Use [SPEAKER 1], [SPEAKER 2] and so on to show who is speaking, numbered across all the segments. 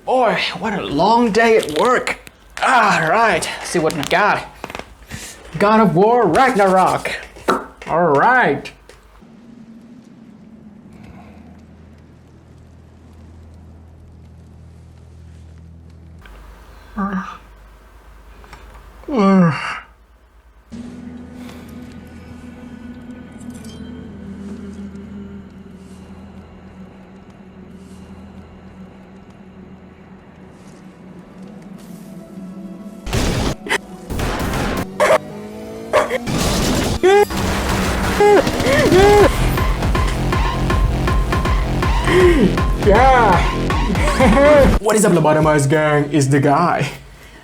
[SPEAKER 1] Boy, what a long day at work. Alright, see what we got. God of War Ragnarok. Alright. Yeah. What is up, LobotomizeGang is the guy.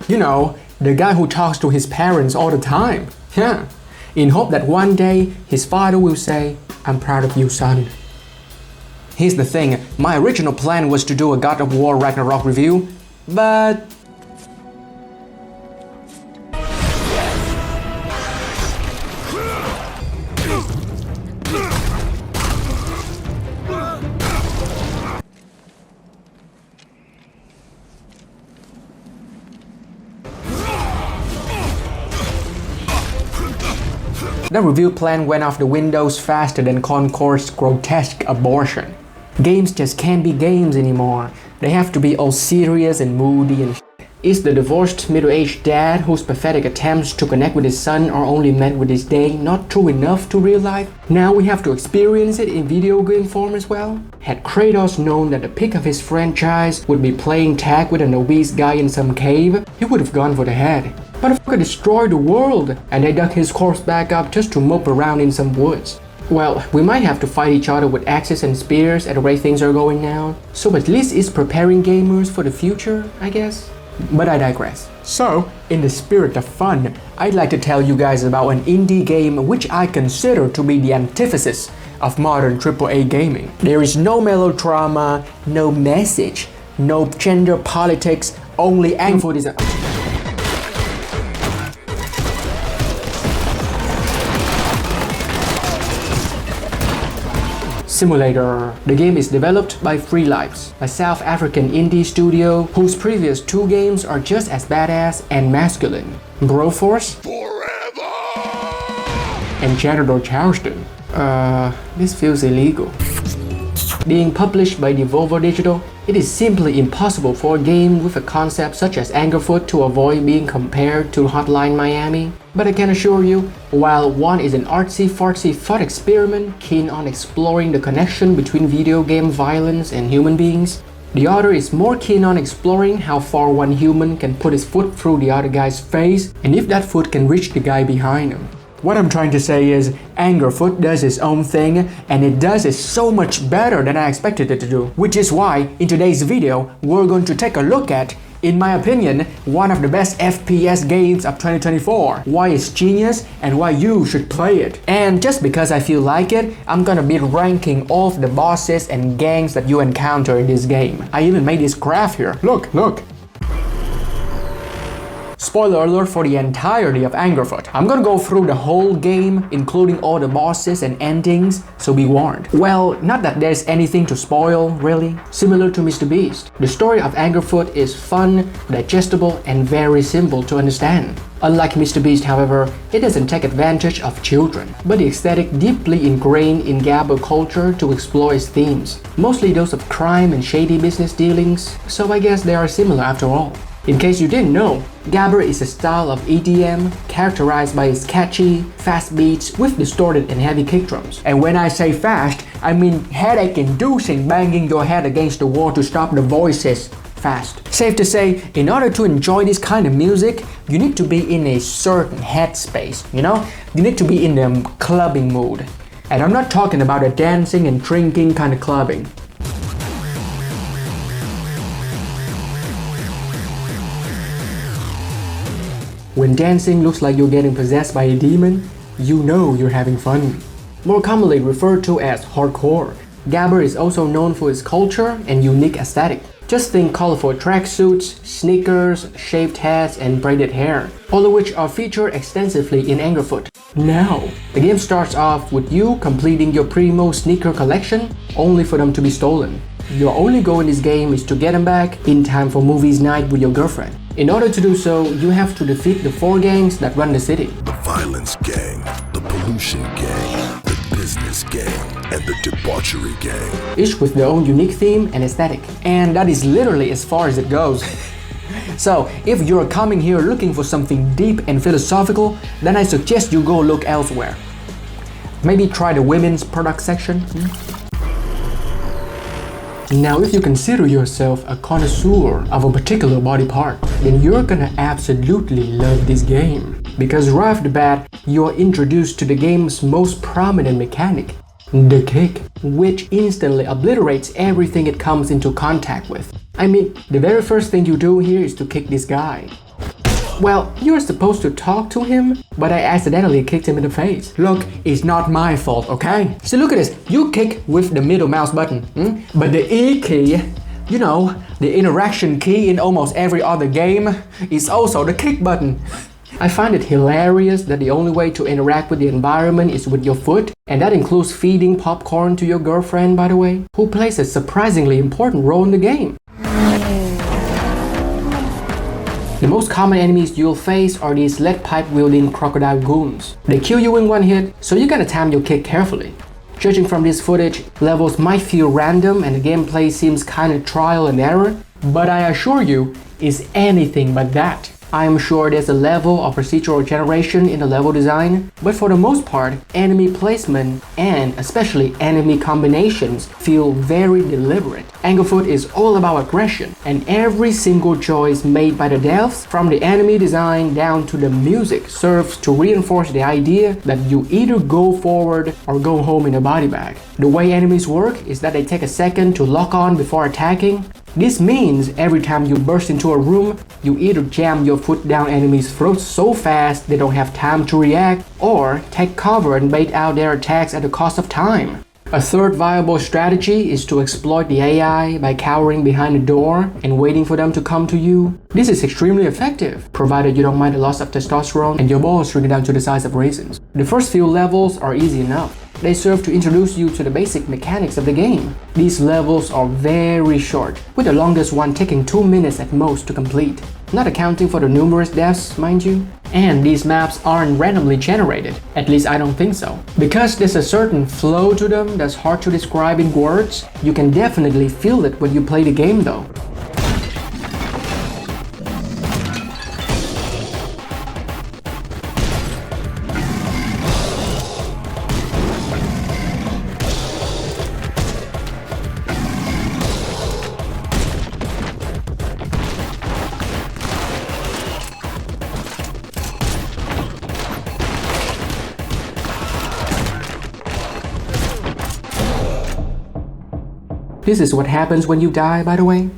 [SPEAKER 1] You know, the guy who talks to his parents all the time. Yeah. In hope that one day his father will say, "I'm proud of you, son." Here's the thing, my original plan was to do a God of War Ragnarok review, but the review plan went off the windows faster than Concorde's grotesque abortion. Games just can't be games anymore. They have to be all serious and moody and shit. Is the divorced middle-aged dad whose pathetic attempts to connect with his son are only met with his day not true enough to real life? Now we have to experience it in video game form as well? Had Kratos known that the pick of his franchise would be playing tag with an obese guy in some cave, he would have gone for the head. Motherfucker destroyed the world, and they dug his corpse back up just to mope around in some woods. Well, we might have to fight each other with axes and spears at the rate things are going now, so at least it's preparing gamers for the future, I guess. But I digress. So, in the spirit of fun, I'd like to tell you guys about an indie game which I consider to be the antithesis of modern AAA gaming. There is no melodrama, no message, no gender politics, only anger design. Simulator. The game is developed by Free Lives, a South African indie studio whose previous two games are just as badass and masculine. Broforce Forever and Janitor Charleston. This feels illegal. Being published by Devolver Digital, it is simply impossible for a game with a concept such as Angerfoot to avoid being compared to Hotline Miami. But I can assure you, while one is an artsy-fartsy thought experiment keen on exploring the connection between video game violence and human beings, the other is more keen on exploring how far one human can put his foot through the other guy's face and if that foot can reach the guy behind him. What I'm trying to say is, Angerfoot does its own thing, and it does it so much better than I expected it to do. Which is why, in today's video, we're going to take a look at, in my opinion, one of the best FPS games of 2024. Why it's genius, and why you should play it. And just because I feel like it, I'm gonna be ranking all of the bosses and gangs that you encounter in this game. I even made this graph here. Look, look. Spoiler alert for the entirety of Angerfoot. I'm gonna go through the whole game, including all the bosses and endings, so be warned. Well, not that there's anything to spoil, really. Similar to Mr. Beast, the story of Angerfoot is fun, digestible, and very simple to understand. Unlike Mr. Beast, however, it doesn't take advantage of children, but the aesthetic deeply ingrained in Gabber culture to explore its themes, mostly those of crime and shady business dealings, so I guess they are similar after all. In case you didn't know, Gabber is a style of EDM characterized by its catchy, fast beats with distorted and heavy kick drums. And when I say fast, I mean headache-inducing banging your head against the wall to stop the voices fast. Safe to say, in order to enjoy this kind of music, you need to be in a certain headspace, you know? You need to be in the clubbing mood. And I'm not talking about a dancing and drinking kind of clubbing. When dancing looks like you're getting possessed by a demon, you know you're having fun. More commonly referred to as hardcore, Gabber is also known for its culture and unique aesthetic. Just think colorful tracksuits, sneakers, shaved heads, and braided hair, all of which are featured extensively in Angerfoot. Now, the game starts off with you completing your primo sneaker collection, only for them to be stolen. Your only goal in this game is to get them back in time for movies night with your girlfriend. In order to do so, you have to defeat the 4 gangs that run the city.
[SPEAKER 2] The violence gang, the pollution gang, the business gang, and the debauchery gang.
[SPEAKER 1] Each with their own unique theme and aesthetic. And that is literally as far as it goes. So, if you're coming here looking for something deep and philosophical, then I suggest you go look elsewhere. Maybe try the women's product section. Now, if you consider yourself a connoisseur of a particular body part, then you're gonna absolutely love this game. Because right off the bat, you're introduced to the game's most prominent mechanic, the kick, which instantly obliterates everything it comes into contact with. I mean, the very first thing you do here is to kick this guy. Well, you're supposed to talk to him, but I accidentally kicked him in the face. Look, it's not my fault, okay? So look at this, you kick with the middle mouse button, but the E key, you know, the interaction key in almost every other game, is also the kick button. I find it hilarious that the only way to interact with the environment is with your foot, and that includes feeding popcorn to your girlfriend, by the way, who plays a surprisingly important role in the game. The most common enemies you'll face are these lead pipe wielding crocodile goons. They kill you in one hit, so you gotta time your kick carefully. Judging from this footage, levels might feel random and the gameplay seems kinda trial and error, but I assure you, it's anything but that. I am sure there's a level of procedural generation in the level design, but for the most part, enemy placement and especially enemy combinations feel very deliberate. Anglefoot is all about aggression, and every single choice made by the devs, from the enemy design down to the music, serves to reinforce the idea that you either go forward or go home in a body bag. The way enemies work is that they take a second to lock on before attacking. This means every time you burst into a room, you either jam your foot down enemies' throats so fast they don't have time to react, or take cover and bait out their attacks at the cost of time. A third viable strategy is to exploit the AI by cowering behind a door and waiting for them to come to you. This is extremely effective, provided you don't mind the loss of testosterone and your balls shrink down to the size of raisins. The first few levels are easy enough. They serve to introduce you to the basic mechanics of the game. These levels are very short, with the longest one taking 2 minutes at most to complete. Not accounting for the numerous deaths, mind you. And these maps aren't randomly generated, at least I don't think so. Because there's a certain flow to them that's hard to describe in words, you can definitely feel it when you play the game though. This is what happens when you die, by the way.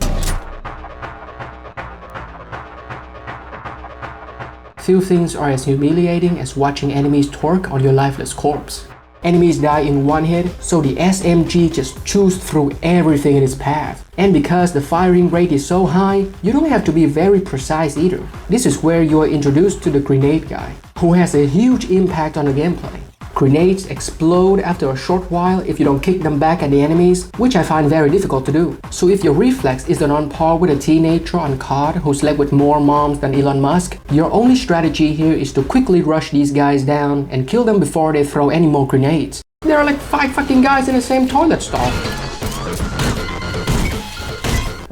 [SPEAKER 1] Few things are as humiliating as watching enemies twerk on your lifeless corpse. Enemies die in one hit, so the SMG just chews through everything in its path. And because the firing rate is so high, you don't have to be very precise either. This is where you are introduced to the grenade guy, who has a huge impact on the gameplay. Grenades explode after a short while if you don't kick them back at the enemies, which I find very difficult to do. So if your reflex isn't on par with a teenager on COD who slept with more moms than Elon Musk, your only strategy here is to quickly rush these guys down and kill them before they throw any more grenades. There are like 5 fucking guys in the same toilet stall.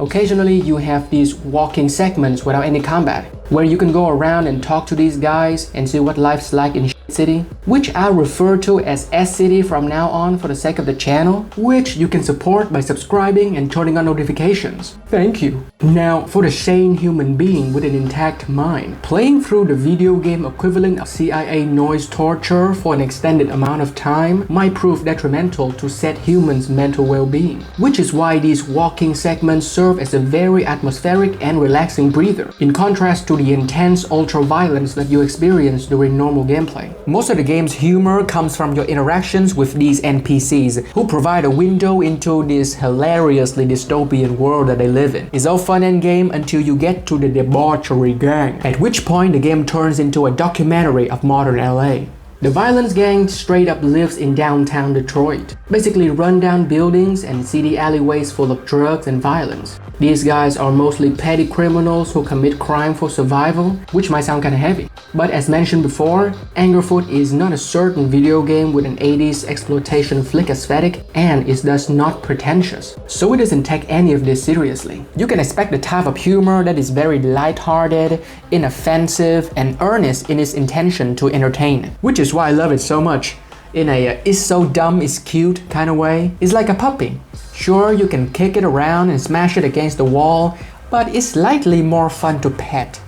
[SPEAKER 1] Occasionally you have these walking segments without any combat, where you can go around and talk to these guys and see what life's like in City, which I'll refer to as S-City from now on for the sake of the channel, which you can support by subscribing and turning on notifications. Thank you. Now, for the sane human being with an intact mind, playing through the video game equivalent of CIA noise torture for an extended amount of time might prove detrimental to said humans' mental well-being, which is why these walking segments serve as a very atmospheric and relaxing breather, in contrast to the intense ultra-violence that you experience during normal gameplay. Most of the game's humor comes from your interactions with these NPCs, who provide a window into this hilariously dystopian world that they live in. It's all fun and game until you get to the debauchery gang, at which point the game turns into a documentary of modern LA. The violence gang straight up lives in downtown Detroit, basically rundown buildings and city alleyways full of drugs and violence. These guys are mostly petty criminals who commit crime for survival, which might sound kinda heavy. But as mentioned before, Angerfoot is not a certain video game with an 80s exploitation flick aesthetic and is thus not pretentious, so it doesn't take any of this seriously. You can expect the type of humor that is very lighthearted, inoffensive, and earnest in its intention to entertain, which is why I love it so much. In a it's so dumb it's cute kind of way. It's like a puppy. Sure, you can kick it around and smash it against the wall, but it's slightly more fun to pet.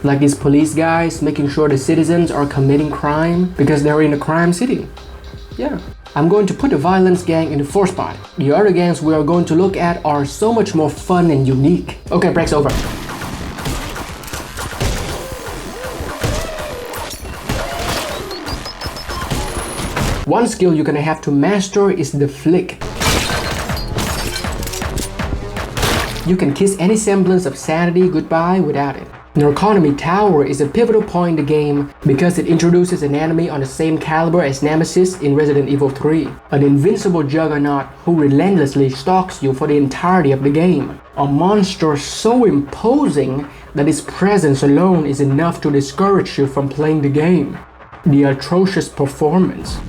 [SPEAKER 1] Like these police guys making sure the citizens are committing crime because they're in a crime city. Yeah. I'm going to put the violence gang in the fourth spot. The other gangs we are going to look at are so much more fun and unique. Okay, break's over. One skill you're gonna have to master is the flick. You can kiss any semblance of sanity goodbye without it. Narconomy Tower is a pivotal point in the game because it introduces an enemy on the same caliber as Nemesis in Resident Evil 3, an invincible juggernaut who relentlessly stalks you for the entirety of the game. A monster so imposing that its presence alone is enough to discourage you from playing the game. The atrocious performance.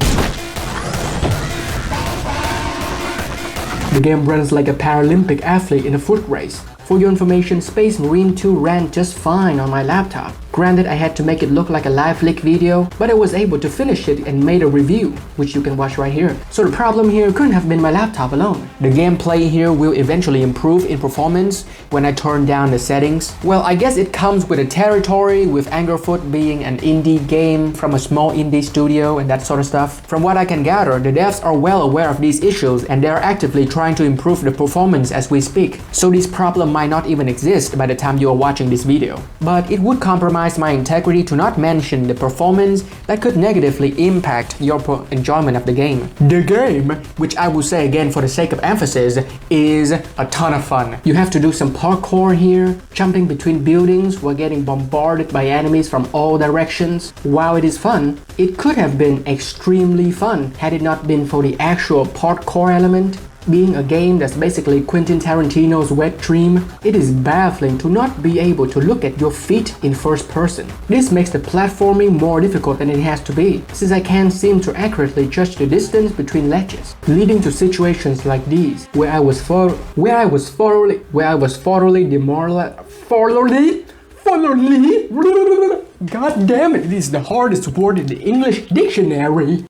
[SPEAKER 1] The game runs like a Paralympic athlete in a foot race. For your information, Space Marine 2 ran just fine on my laptop. Granted, I had to make it look like a live flick video, but I was able to finish it and made a review, which you can watch right here. So the problem here couldn't have been my laptop alone. The gameplay here will eventually improve in performance when I turn down the settings. Well, I guess it comes with a territory, with Angerfoot being an indie game from a small indie studio and that sort of stuff. From what I can gather, the devs are well aware of these issues and they are actively trying to improve the performance as we speak. So this problem might not even exist by the time you are watching this video. But it would compromise my integrity to not mention the performance that could negatively impact your enjoyment of the game. The game, which I will say again for the sake of emphasis, is a ton of fun. You have to do some parkour here, jumping between buildings while getting bombarded by enemies from all directions. While it is fun, it could have been extremely fun had it not been for the actual parkour element. Being a game that's basically Quentin Tarantino's wet dream, it is baffling to not be able to look at your feet in first person. This makes the platforming more difficult than it has to be, since I can't seem to accurately judge the distance between ledges, leading to situations like these, where I was thoroughly demoralized. God damn it, this is the hardest word in the English dictionary.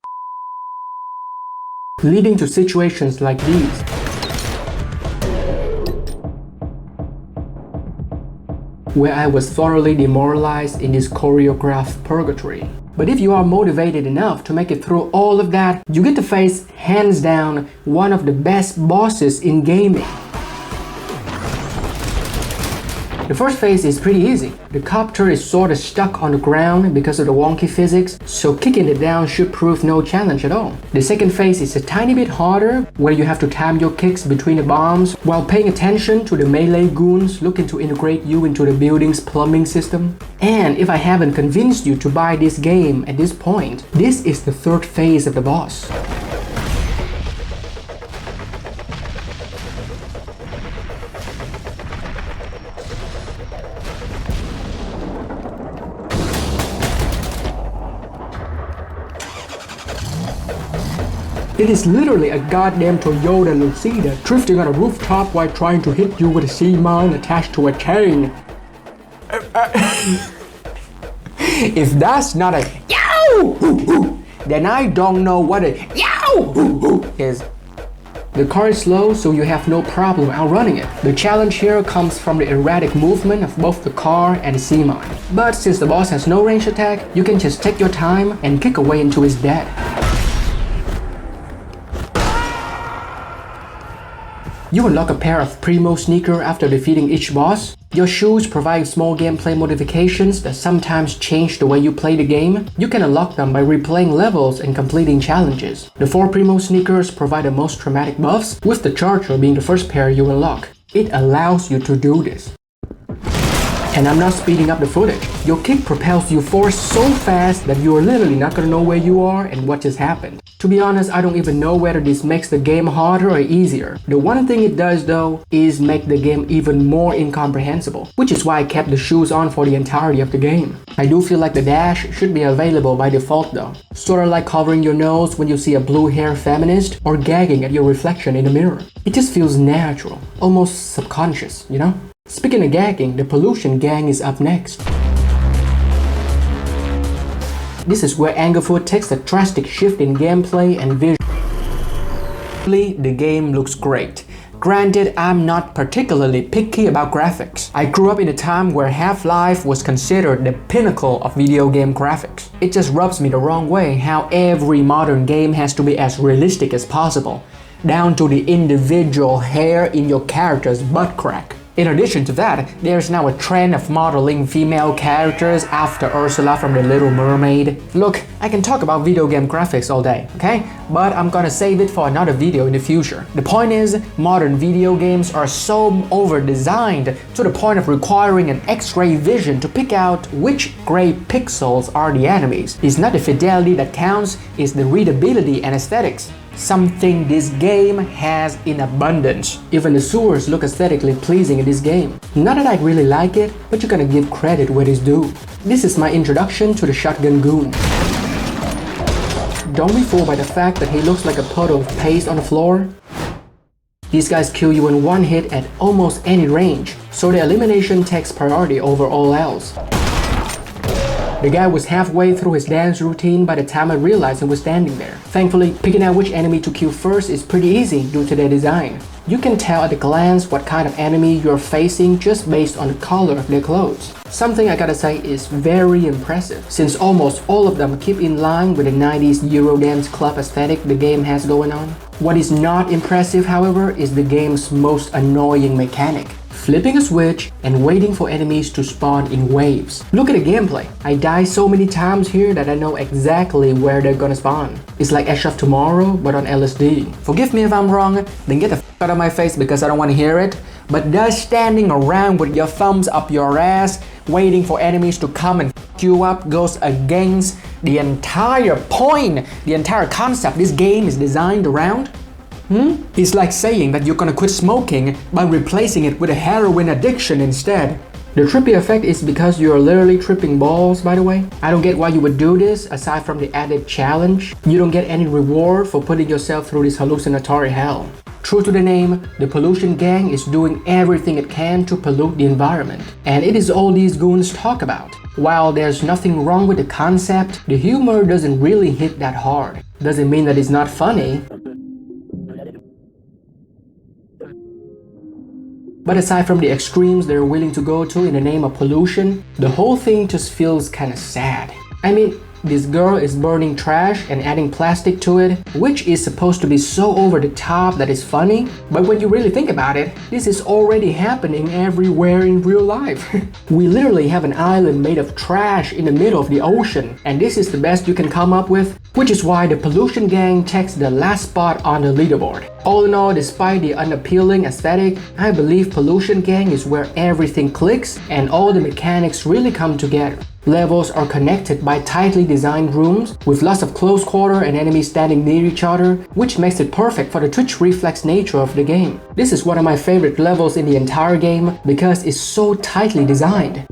[SPEAKER 1] Leading to situations like these. Where I was thoroughly demoralized in this choreographed purgatory. But if you are motivated enough to make it through all of that, you get to face, hands down, one of the best bosses in gaming. The first phase is pretty easy. The copter is sorta stuck on the ground because of the wonky physics, so kicking it down should prove no challenge at all. The second phase is a tiny bit harder, where you have to time your kicks between the bombs while paying attention to the melee goons looking to integrate you into the building's plumbing system. And if I haven't convinced you to buy this game at this point, this is the third phase of the boss. It is literally a goddamn Toyota Lucida drifting on a rooftop while trying to hit you with a sea mine attached to a chain. If that's not a yow, then I don't know what a yow is. The car is slow, so you have no problem outrunning it. The challenge here comes from the erratic movement of both the car and the sea mine. But since the boss has no range attack, you can just take your time and kick away into his death. You unlock a pair of Primo sneakers after defeating each boss. Your shoes provide small gameplay modifications that sometimes change the way you play the game. You can unlock them by replaying levels and completing challenges. The 4 Primo sneakers provide the most dramatic buffs, with the Charger being the first pair you unlock. It allows you to do this. And I'm not speeding up the footage. Your kick propels you forward so fast that you're literally not gonna know where you are and what just happened. To be honest, I don't even know whether this makes the game harder or easier. The one thing it does though is make the game even more incomprehensible, which is why I kept the shoes on for the entirety of the game. I do feel like the dash should be available by default though. Sorta like covering your nose when you see a blue-haired feminist or gagging at your reflection in the mirror. It just feels natural, almost subconscious, you know? Speaking of gagging, the Pollution Gang is up next. This is where Angerfoot takes a drastic shift in gameplay and visually. The game looks great. Granted, I'm not particularly picky about graphics. I grew up in a time where Half-Life was considered the pinnacle of video game graphics. It just rubs me the wrong way how every modern game has to be as realistic as possible, down to the individual hair in your character's butt crack. In addition to that, there's now a trend of modeling female characters after Ursula from The Little Mermaid. Look, I can talk about video game graphics all day, okay? But I'm gonna save it for another video in the future. The point is, modern video games are so over-designed to the point of requiring an X-ray vision to pick out which gray pixels are the enemies. It's not the fidelity that counts, it's the readability and aesthetics. Something this game has in abundance. Even the sewers look aesthetically pleasing in this game. Not that I really like it, but you gotta give credit where it's due. This is my introduction to the Shotgun Goon. Don't be fooled by the fact that he looks like a puddle of paste on the floor. These guys kill you in one hit at almost any range, so the elimination takes priority over all else. The guy was halfway through his dance routine by the time I realized he was standing there. Thankfully, picking out which enemy to kill first is pretty easy due to their design. You can tell at a glance what kind of enemy you're facing just based on the color of their clothes. Something I gotta say is very impressive, since almost all of them keep in line with the 90s Eurodance club aesthetic the game has going on. What is not impressive, however, is the game's most annoying mechanic: flipping a switch and waiting for enemies to spawn in waves. Look at the gameplay. I die so many times here that I know exactly where they're gonna spawn. It's like Edge of Tomorrow, but on LSD. Forgive me if I'm wrong, then get the f out of my face because I don't want to hear it. But does standing around with your thumbs up your ass, waiting for enemies to come and f you up goes against the entire point, the entire concept this game is designed around? It's like saying that you're gonna quit smoking by replacing it with a heroin addiction instead. The trippy effect is because you're literally tripping balls, by the way. I don't get why you would do this aside from the added challenge. You don't get any reward for putting yourself through this hallucinatory hell. True to the name, the Pollution Gang is doing everything it can to pollute the environment. And it is all these goons talk about. While there's nothing wrong with the concept, the humor doesn't really hit that hard. Doesn't mean that it's not funny. But aside from the extremes they're willing to go to in the name of pollution, the whole thing just feels kinda sad. I mean, this girl is burning trash and adding plastic to it, which is supposed to be so over the top that it's funny. But when you really think about it, this is already happening everywhere in real life. We literally have an island made of trash in the middle of the ocean, and this is the best you can come up with, which is why the Pollution Gang takes the last spot on the leaderboard. All in all, despite the unappealing aesthetic, I believe Pollution Gang is where everything clicks and all the mechanics really come together. Levels are connected by tightly designed rooms with lots of close quarter and enemies standing near each other, which makes it perfect for the twitch reflex nature of the game. This is one of my favorite levels in the entire game because it's so tightly designed.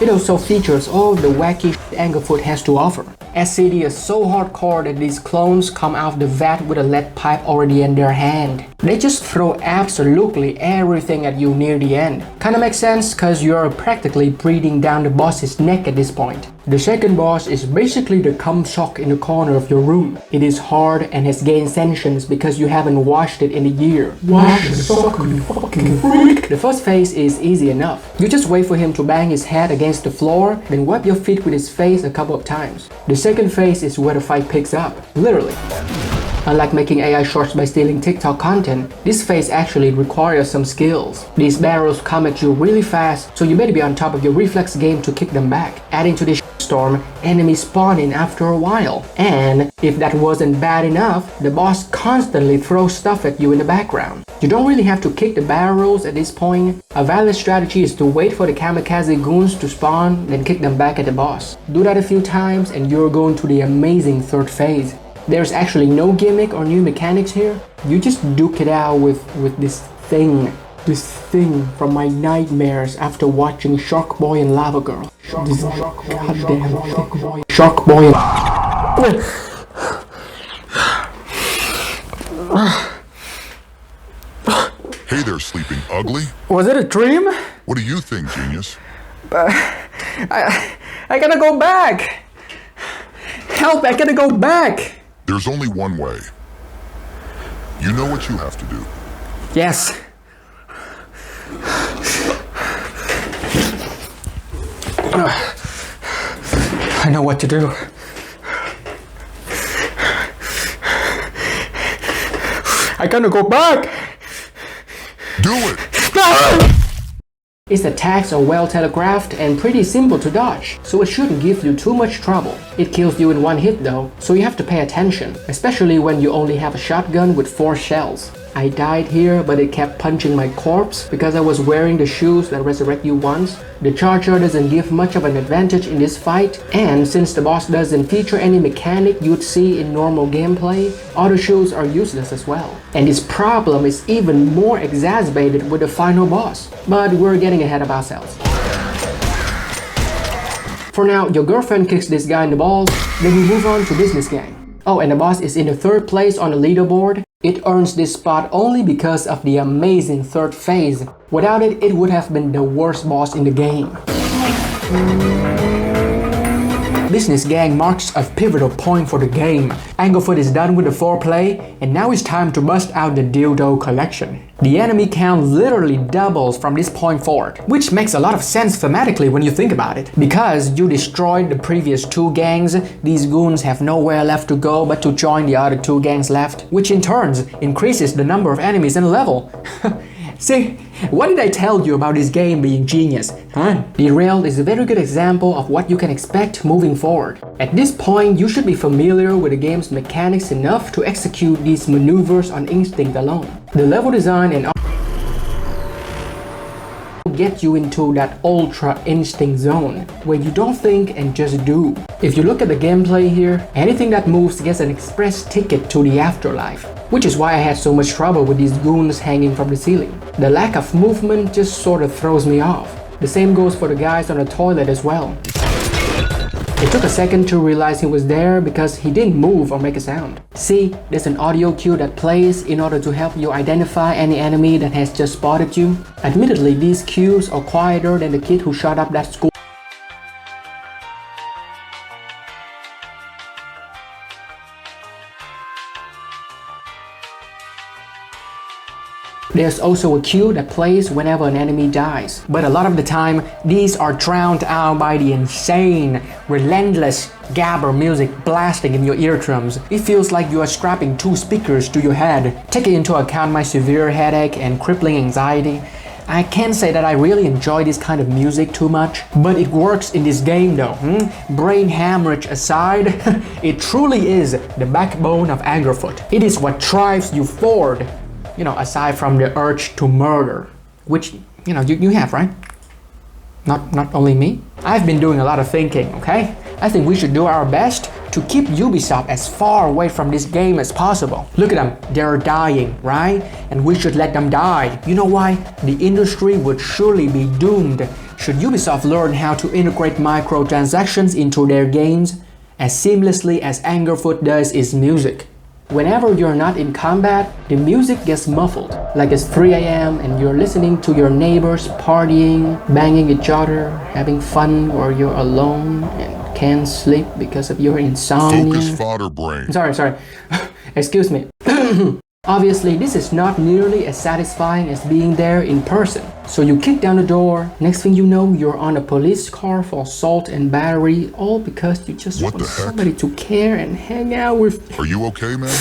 [SPEAKER 1] It also features all the wacky shit Angerfoot has to offer. SCD is so hardcore that these clones come out of the vat with a lead pipe already in their hand. They just throw absolutely everything at you near the end. Kinda makes sense cause you're practically breathing down the boss's neck at this point. The second boss is basically the cum sock in the corner of your room. It is hard and has gained sentience because you haven't washed it in a year. Wash the sock, you fucking freak! The first phase is easy enough. You just wait for him to bang his head against the floor, then wipe your feet with his face a couple of times. The second phase is where the fight picks up, literally. Unlike making AI shorts by stealing TikTok content, this phase actually requires some skills. These barrels come at you really fast, so you better be on top of your reflex game to kick them back. Adding to this storm, enemies spawn in after a while. And if that wasn't bad enough, the boss constantly throws stuff at you in the background. You don't really have to kick the barrels at this point. A valid strategy is to wait for the kamikaze goons to spawn, then kick them back at the boss. Do that a few times and you're going to the amazing third phase. There's actually no gimmick or new mechanics here. You just duke it out with this thing from my nightmares after watching Shark Boy and Lava Girl. This goddamn Shark Boy and...
[SPEAKER 2] Hey there, sleeping ugly.
[SPEAKER 1] Was it a dream?
[SPEAKER 2] What do you think, genius?
[SPEAKER 1] I gotta go back. Help, I gotta go back.
[SPEAKER 2] There's only one way. You know what you have to do.
[SPEAKER 1] Yes. I know what to do. I gotta go back.
[SPEAKER 2] Do it!
[SPEAKER 1] Its attacks are well telegraphed and pretty simple to dodge, so it shouldn't give you too much trouble. It kills you in one hit though, so you have to pay attention, especially when you only have a shotgun with 4 shells. I died here, but it kept punching my corpse because I was wearing the shoes that resurrect you once. The charger doesn't give much of an advantage in this fight, and since the boss doesn't feature any mechanic you'd see in normal gameplay, auto shoes are useless as well. And this problem is even more exacerbated with the final boss. But we're getting ahead of ourselves. For now, your girlfriend kicks this guy in the balls, then we move on to Business Gang. Oh, and the boss is in the 3rd place on the leaderboard. It earns this spot only because of the amazing 3rd phase. Without it, it would have been the worst boss in the game. Business Gang marks a pivotal point for the game. Anglefoot is done with the foreplay, and now it's time to bust out the dildo collection. The enemy count literally doubles from this point forward, which makes a lot of sense thematically when you think about it. Because you destroyed the previous 2 gangs, these goons have nowhere left to go but to join the other 2 gangs left, which in turn increases the number of enemies in the level. See, what did I tell you about this game being genius, huh? Derailed is a very good example of what you can expect moving forward. At this point, you should be familiar with the game's mechanics enough to execute these maneuvers on instinct alone. The level design and get you into that ultra instinct zone where you don't think and just do. If you look at the gameplay here, anything that moves gets an express ticket to the afterlife, which is why I had so much trouble with these goons hanging from the ceiling. The lack of movement just sort of throws me off. The same goes for the guys on the toilet as well. It took a second to realize he was there because he didn't move or make a sound. See, there's an audio cue that plays in order to help you identify any enemy that has just spotted you. Admittedly, these cues are quieter than the kid who shot up that school. There's also a cue that plays whenever an enemy dies. But a lot of the time, these are drowned out by the insane, relentless gabber music blasting in your eardrums. It feels like you are strapping 2 speakers to your head. Taking into account my severe headache and crippling anxiety, I can't say that I really enjoy this kind of music too much, but it works in this game though. Brain hemorrhage aside, it truly is the backbone of Anglerfoot. It is what drives you forward. You know, aside from the urge to murder, which, you know, you have, right? Not only me. I've been doing a lot of thinking, okay? I think we should do our best to keep Ubisoft as far away from this game as possible. Look at them, they're dying, right? And we should let them die. You know why? The industry would surely be doomed should Ubisoft learn how to integrate microtransactions into their games as seamlessly as Anglerfoot does its music. Whenever you're not in combat, the music gets muffled, like it's 3 a.m. and you're listening to your neighbors partying, banging each other, having fun, or you're alone and can't sleep because of your insomnia.
[SPEAKER 2] Focus, fodder brain.
[SPEAKER 1] Sorry. Excuse me. Obviously, this is not nearly as satisfying as being there in person. So you kick down the door, next thing you know, you're on a police car for assault and battery, all because you just want somebody to care and hang out with.
[SPEAKER 2] Are you okay, man?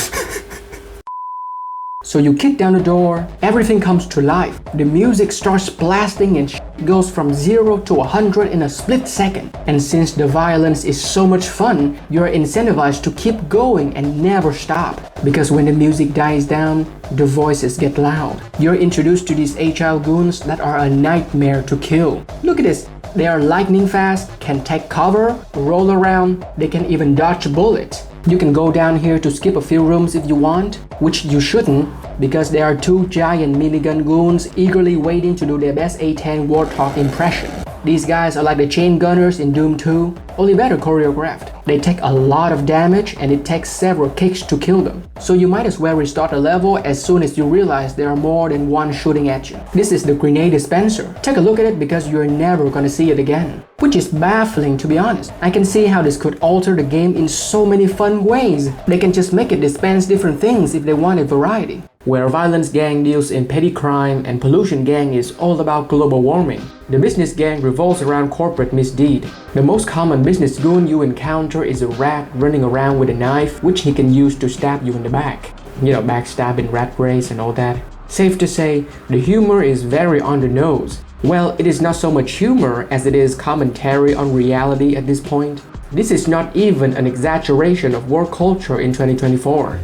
[SPEAKER 1] So you kick down the door, everything comes to life. The music starts blasting and goes from 0 to 100 in a split second. And since the violence is so much fun, you're incentivized to keep going and never stop. Because when the music dies down, the voices get loud. You're introduced to these agile goons that are a nightmare to kill. Look at this. They are lightning fast, can take cover, roll around, they can even dodge bullets. You can go down here to skip a few rooms if you want, which you shouldn't, because there are two giant minigun goons eagerly waiting to do their best A10 Warthog impression. These guys are like the chain gunners in Doom 2, only better choreographed. They take a lot of damage and it takes several kicks to kill them. So you might as well restart a level as soon as you realize there are more than one shooting at you. This is the grenade dispenser. Take a look at it because you're never gonna see it again. Which is baffling, to be honest. I can see how this could alter the game in so many fun ways. They can just make it dispense different things if they wanted variety. Where Violence Gang deals in petty crime and Pollution Gang is all about global warming. The Business Gang revolves around corporate misdeed. The most common business goon you encounter is a rat running around with a knife, which he can use to stab you in the back. You know, backstabbing, rat race and all that. Safe to say, the humor is very on the nose. Well, it is not so much humor as it is commentary on reality at this point. This is not even an exaggeration of work culture in 2024.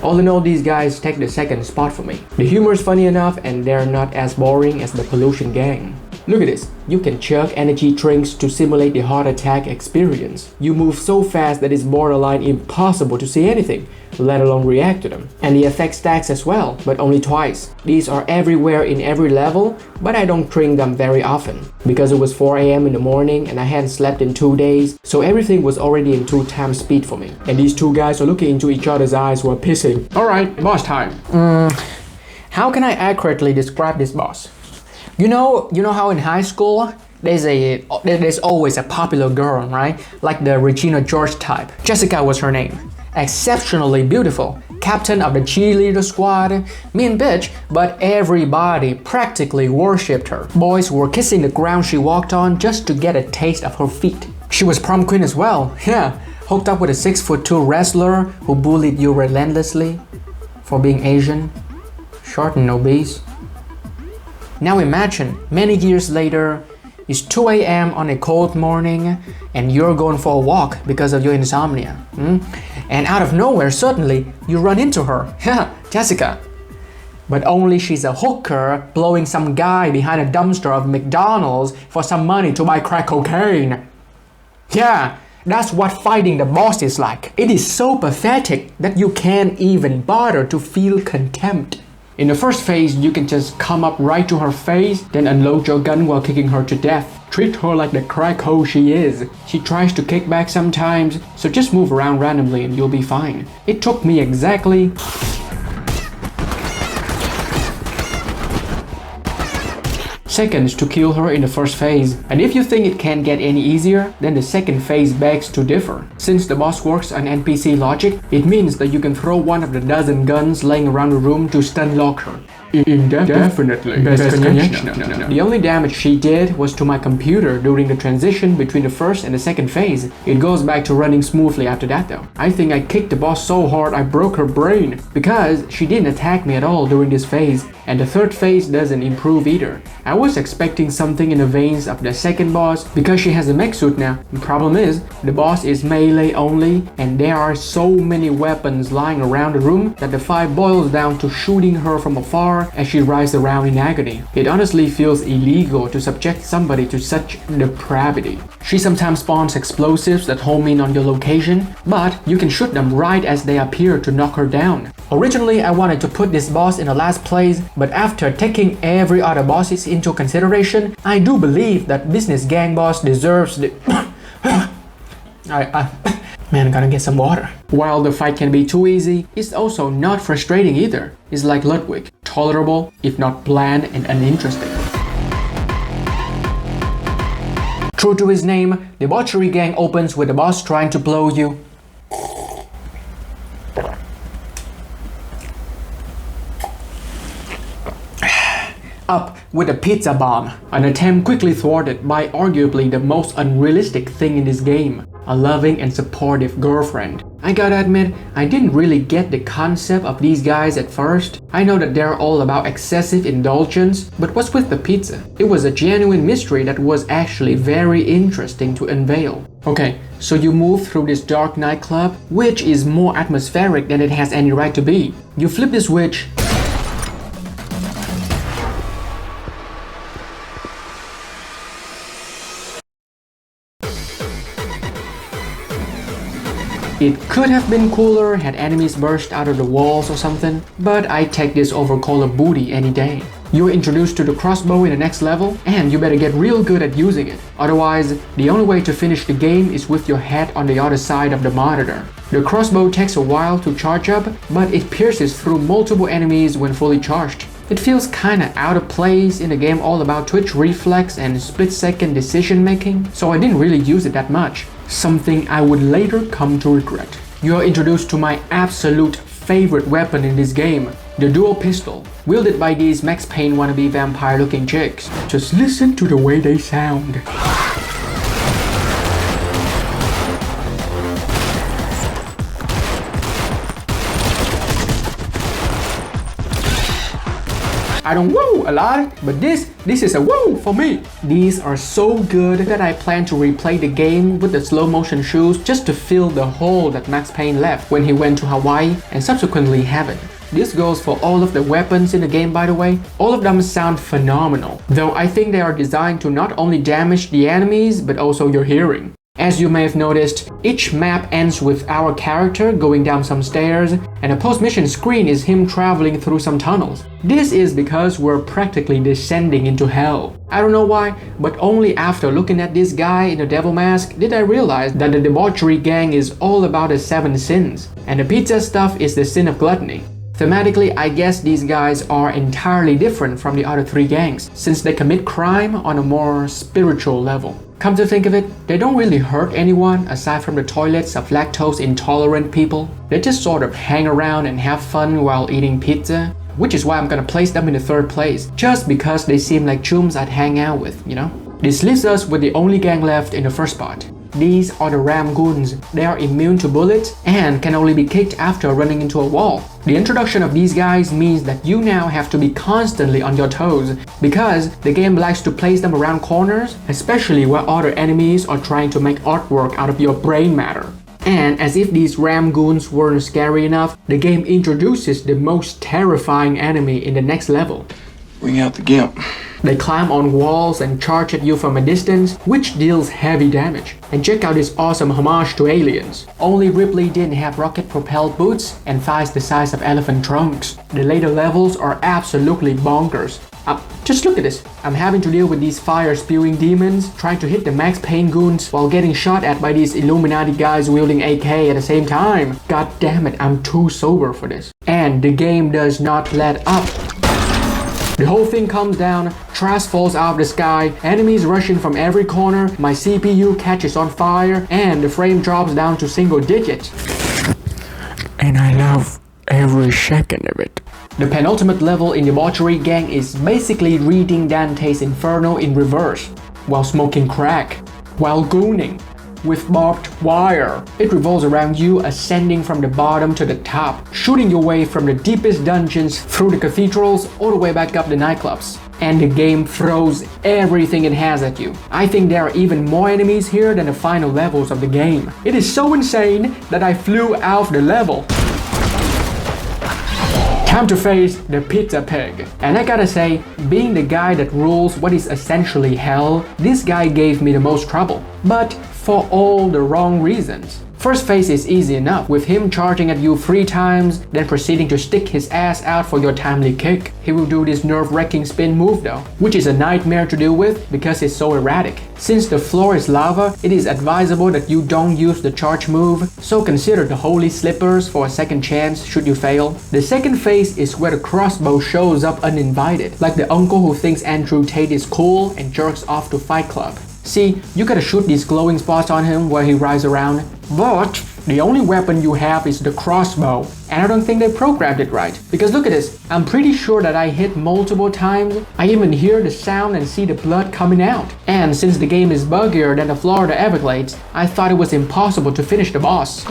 [SPEAKER 1] All in all, these guys take the second spot for me. The humor is funny enough and they're not as boring as the Pollution Gang. Look at this. You can chug energy drinks to simulate the heart attack experience. You move so fast that it's borderline impossible to see anything, let alone react to them. And the effect stacks as well, but only twice. These are everywhere in every level, but I don't drink them very often. Because it was 4 AM in the morning and I hadn't slept in 2 days, so everything was already in 2 times speed for me. And these two guys are looking into each other's eyes while pissing. Alright, boss time. How can I accurately describe this boss? You know how in high school there's always a popular girl, right? Like the Regina George type. Jessica was her name. Exceptionally beautiful, captain of the cheerleader squad, mean bitch, but everybody practically worshipped her. Boys were kissing the ground she walked on just to get a taste of her feet. She was prom queen as well, yeah, hooked up with a 6'2" wrestler who bullied you relentlessly for being Asian, short and obese. Now imagine, many years later, it's 2 AM on a cold morning and you're going for a walk because of your insomnia. And out of nowhere, suddenly, you run into her. Yeah, Jessica. But only she's a hooker blowing some guy behind a dumpster of McDonald's for some money to buy crack cocaine. Yeah, that's what fighting the boss is like. It is so pathetic that you can't even bother to feel contempt. In the first phase, you can just come up right to her face, then unload your gun while kicking her to death. Treat her like the crack hoe she is. She tries to kick back sometimes, so just move around randomly and you'll be fine. It took me exactly seconds to kill her in the first phase, and if you think it can't get any easier, then the second phase begs to differ. Since the boss works on NPC logic, it means that you can throw one of the dozen guns laying around the room to stun lock her. Indefinitely. Best connection. The only damage she did was to my computer during the transition between the first and the second phase. It goes back to running smoothly after that though. I think I kicked the boss so hard I broke her brain, because she didn't attack me at all during this phase, and the third phase doesn't improve either. I was expecting something in the veins of the second boss because she has a mech suit now. The problem is, the boss is melee only and there are so many weapons lying around the room that the fight boils down to shooting her from afar as she writhes around in agony. It honestly feels illegal to subject somebody to such depravity. She sometimes spawns explosives that home in on your location, but you can shoot them right as they appear to knock her down. Originally, I wanted to put this boss in the last place, but after taking every other bosses into consideration, I do believe that Business Gang boss deserves the Man, gotta get some water. While the fight can be too easy, it's also not frustrating either. It's like Ludwig, tolerable, if not bland and uninteresting. True to his name, Debauchery Gang opens with the boss trying to blow you up with a pizza bomb. An attempt quickly thwarted by arguably the most unrealistic thing in this game, a loving and supportive girlfriend. I gotta admit, I didn't really get the concept of these guys at first. I know that they're all about excessive indulgence, but what's with the pizza? It was a genuine mystery that was actually very interesting to unveil. Okay, so you move through this dark nightclub, which is more atmospheric than it has any right to be. You flip the switch, it could have been cooler had enemies burst out of the walls or something, but I take this over Call of Booty any day. You're introduced to the crossbow in the next level, and you better get real good at using it. Otherwise, the only way to finish the game is with your head on the other side of the monitor. The crossbow takes a while to charge up, but it pierces through multiple enemies when fully charged. It feels kinda out of place in a game all about twitch reflex and split-second decision making, so I didn't really use it that much. Something I would later come to regret. You are introduced to my absolute favorite weapon in this game, the dual pistol, wielded by these Max Payne wannabe vampire looking chicks. Just listen to the way they sound. I don't woo a lot, but this is a woo for me. These are so good that I plan to replay the game with the slow motion shoes just to fill the hole that Max Payne left when he went to Hawaii and subsequently heaven. This goes for all of the weapons in the game, by the way. All of them sound phenomenal, though I think they are designed to not only damage the enemies but also your hearing. As you may have noticed, each map ends with our character going down some stairs, and a post-mission screen is him traveling through some tunnels. This is because we're practically descending into hell. I don't know why, but only after looking at this guy in the devil mask did I realize that the debauchery gang is all about the 7 sins, and the pizza stuff is the sin of gluttony. Thematically, I guess these guys are entirely different from the other 3 gangs, since they commit crime on a more spiritual level. Come to think of it, they don't really hurt anyone aside from the toilets of lactose intolerant people. They just sort of hang around and have fun while eating pizza, which is why I'm gonna place them in the 3rd place, just because they seem like chums I'd hang out with, you know? This leaves us with the only gang left in the first spot. These are the Ramgoons. They are immune to bullets and can only be kicked after running into a wall. The introduction of these guys means that you now have to be constantly on your toes because the game likes to place them around corners, especially where other enemies are trying to make artwork out of your brain matter. And as if these Ramgoons weren't scary enough, the game introduces the most terrifying enemy in the next level.
[SPEAKER 3] Bring out the gimp.
[SPEAKER 1] They climb on walls and charge at you from a distance, which deals heavy damage. And check out this awesome homage to Aliens. Only Ripley didn't have rocket-propelled boots and thighs the size of elephant trunks. The later levels are absolutely bonkers. Just look at this. I'm having to deal with these fire-spewing demons, trying to hit the Max Payne goons while getting shot at by these Illuminati guys wielding AK at the same time. God damn it, I'm too sober for this. And the game does not let up. The whole thing comes down, trash falls out of the sky, enemies rushing from every corner, my CPU catches on fire, and the frame drops down to single digits. And I love every second of it. The penultimate level in Debauchery Gang is basically reading Dante's Inferno in reverse, while smoking crack, while gooning, with barbed wire. It revolves around you ascending from the bottom to the top, shooting your way from the deepest dungeons through the cathedrals all the way back up the nightclubs. And the game throws everything it has at you. I think there are even more enemies here than the final levels of the game. It is so insane that I flew out of the level. Time to face the pizza pig. And I gotta say, being the guy that rules what is essentially hell, this guy gave me the most trouble. But for all the wrong reasons. First phase is easy enough, with him charging at you 3 times, then proceeding to stick his ass out for your timely kick. He will do this nerve-wracking spin move though, which is a nightmare to deal with because it's so erratic. Since the floor is lava, it is advisable that you don't use the charge move, so consider the holy slippers for a second chance should you fail. The second phase is where the crossbow shows up uninvited, like the uncle who thinks Andrew Tate is cool and jerks off to Fight Club. See, you gotta shoot these glowing spots on him where he rides around. But The only weapon you have is the crossbow, and I don't think they programmed it right. Because look at this, I'm pretty sure that I hit multiple times. I even hear the sound and see the blood coming out. And since the game is buggier than the Florida Everglades, I thought it was impossible to finish the boss.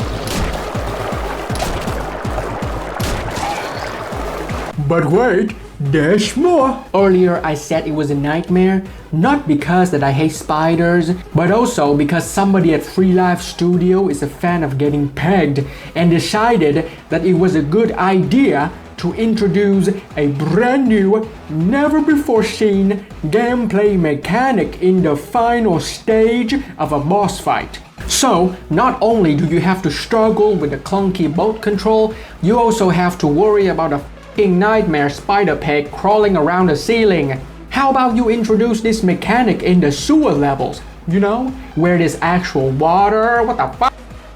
[SPEAKER 1] But wait, there's more! Earlier I said it was a nightmare, not because that I hate spiders, but also because somebody at Free Life Studio is a fan of getting pegged and decided that it was a good idea to introduce a brand new, never before seen gameplay mechanic in the final stage of a boss fight. So, not only do you have to struggle with the clunky boat control, you also have to worry about a nightmare spider peg crawling around the ceiling. How about you introduce this mechanic in the sewer levels? You know, where there's actual water, what the fuck?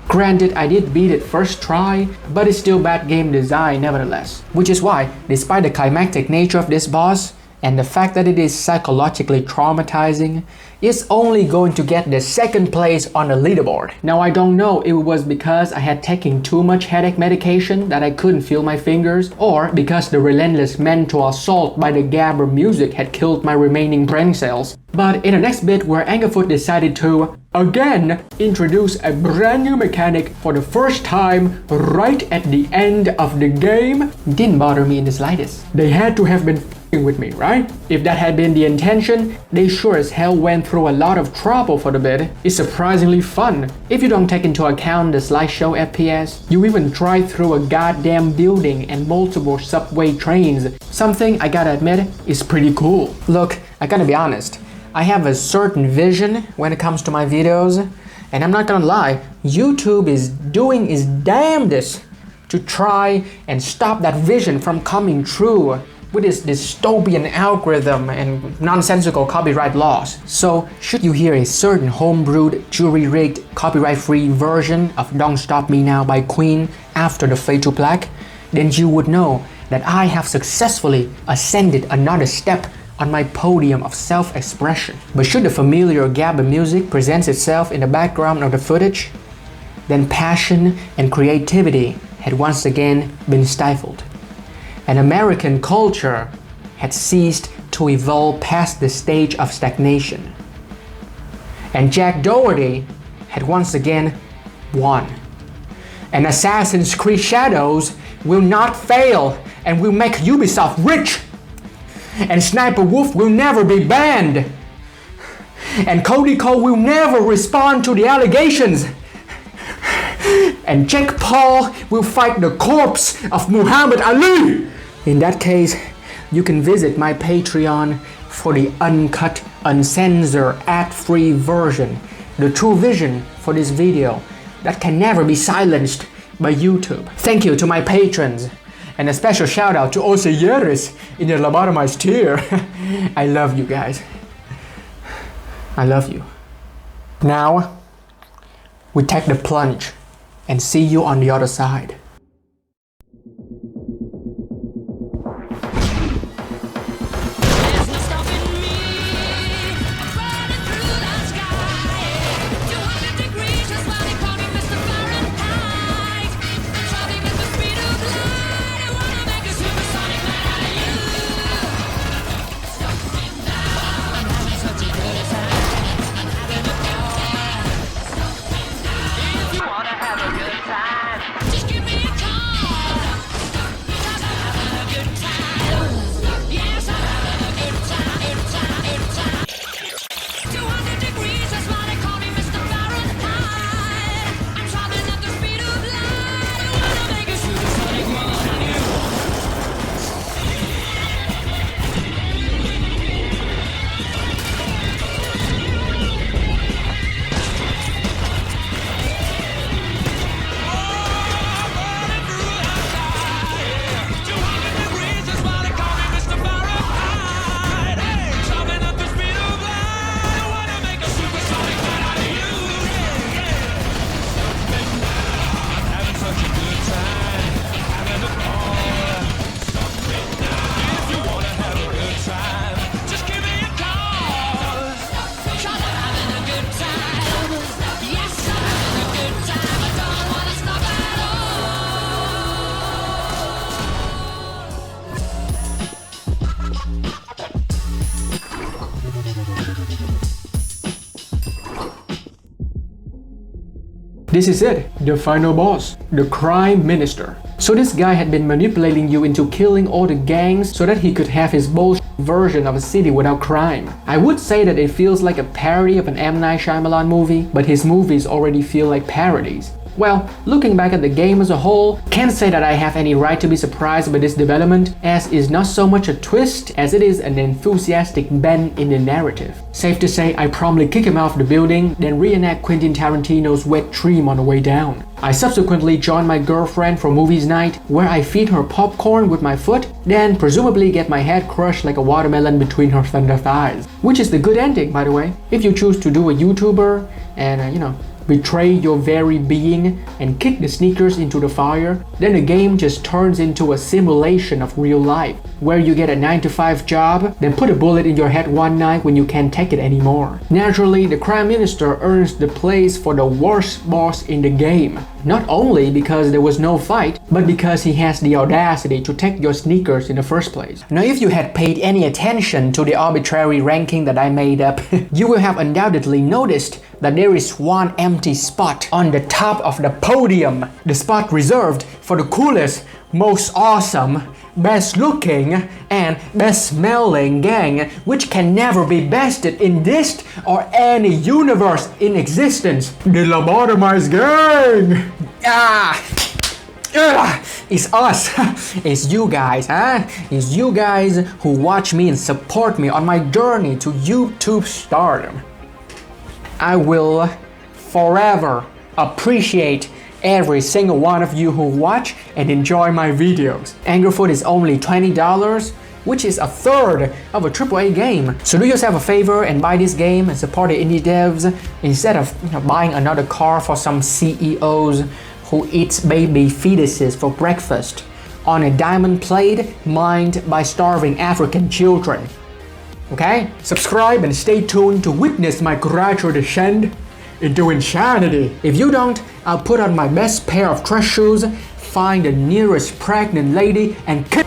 [SPEAKER 1] Granted, I did beat it first try, but it's still bad game design nevertheless. Which is why, despite the climactic nature of this boss, and the fact that it is psychologically traumatizing, it's only going to get the second place on the leaderboard. Now I don't know if it was because I had taken too much headache medication that I couldn't feel my fingers, or because the relentless mental assault by the gabber music had killed my remaining brain cells. But in the next bit where Angerfoot decided to, again, introduce a brand new mechanic for the first time right at the end of the game, didn't bother me in the slightest. They had to have been with me, right? If that had been the intention, they sure as hell went through a lot of trouble for the bit. It's surprisingly fun. If you don't take into account the slideshow FPS, you even drive through a goddamn building and multiple subway trains. Something I gotta admit is pretty cool. Look, I gotta be honest. I have a certain vision when it comes to my videos, and I'm not gonna lie, YouTube is doing its damnedest to try and stop that vision from coming true with this dystopian algorithm and nonsensical copyright laws. So, should you hear a certain homebrewed, jury-rigged, copyright-free version of Don't Stop Me Now by Queen after the Fade to Black, then you would know that I have successfully ascended another step on my podium of self-expression. But should the familiar gabber music present itself in the background of the footage, then passion and creativity had once again been stifled. And American culture had ceased to evolve past the stage of stagnation. And Jack Doherty had once again won. And Assassin's Creed Shadows will not fail and will make Ubisoft rich. And Sniper Wolf will never be banned. And Cody Cole will never respond to the allegations. And Jake Paul will fight the corpse of Muhammad Ali. In that case, you can visit my Patreon for the uncut, uncensored, ad-free version, the true vision for this video that can never be silenced by YouTube. Thank you to my patrons, and a special shout out to Oseyeris in the Lobotomized tier. I love you guys. I love you. Now, we take the plunge and see you on the other side.
[SPEAKER 3] Just give me
[SPEAKER 1] This is it, the final boss, the Crime Minister. So this guy had been manipulating you into killing all the gangs so that he could have his bullshit version of a city without crime. I would say that it feels like a parody of an M. Night Shyamalan movie, but his movies already feel like parodies. Well, looking back at the game as a whole, can't say that I have any right to be surprised by this development, as it's not so much a twist as it is an enthusiastic bend in the narrative. Safe to say, I promptly kick him off the building, then reenact Quentin Tarantino's wet dream on the way down. I subsequently join my girlfriend for movies night, where I feed her popcorn with my foot, then presumably get my head crushed like a watermelon between her thunder thighs. Which is the good ending, by the way. If you choose to do a YouTuber and, betray your very being and kick the sneakers into the fire, then the game just turns into a simulation of real life, where you get a 9-to-5 job, then put a bullet in your head one night when you can't take it anymore. Naturally, the Crime Minister earns the place for the worst boss in the game. Not only because there was no fight, but because he has the audacity to take your sneakers in the first place. Now, if you had paid any attention to the arbitrary ranking that I made up, you will have undoubtedly noticed that there is one empty spot on the top of the podium. The spot reserved for the coolest, most awesome, best looking, and best smelling gang, which can never be bested in this or any universe in existence. The LobotomizeGang! It's us. It's you guys, huh? It's you guys who watch me and support me on my journey to YouTube stardom. I will forever appreciate every single one of you who watch and enjoy my videos. Angry Foot is only $20, which is a third of a AAA game. So do yourself a favor and buy this game and support the indie devs instead of buying another car for some CEOs who eats baby fetuses for breakfast on a diamond plate mined by starving African children. Okay? Subscribe and stay tuned to witness my gradual descent into insanity. If you don't, I'll put on my best pair of trash shoes, find the nearest pregnant lady and kick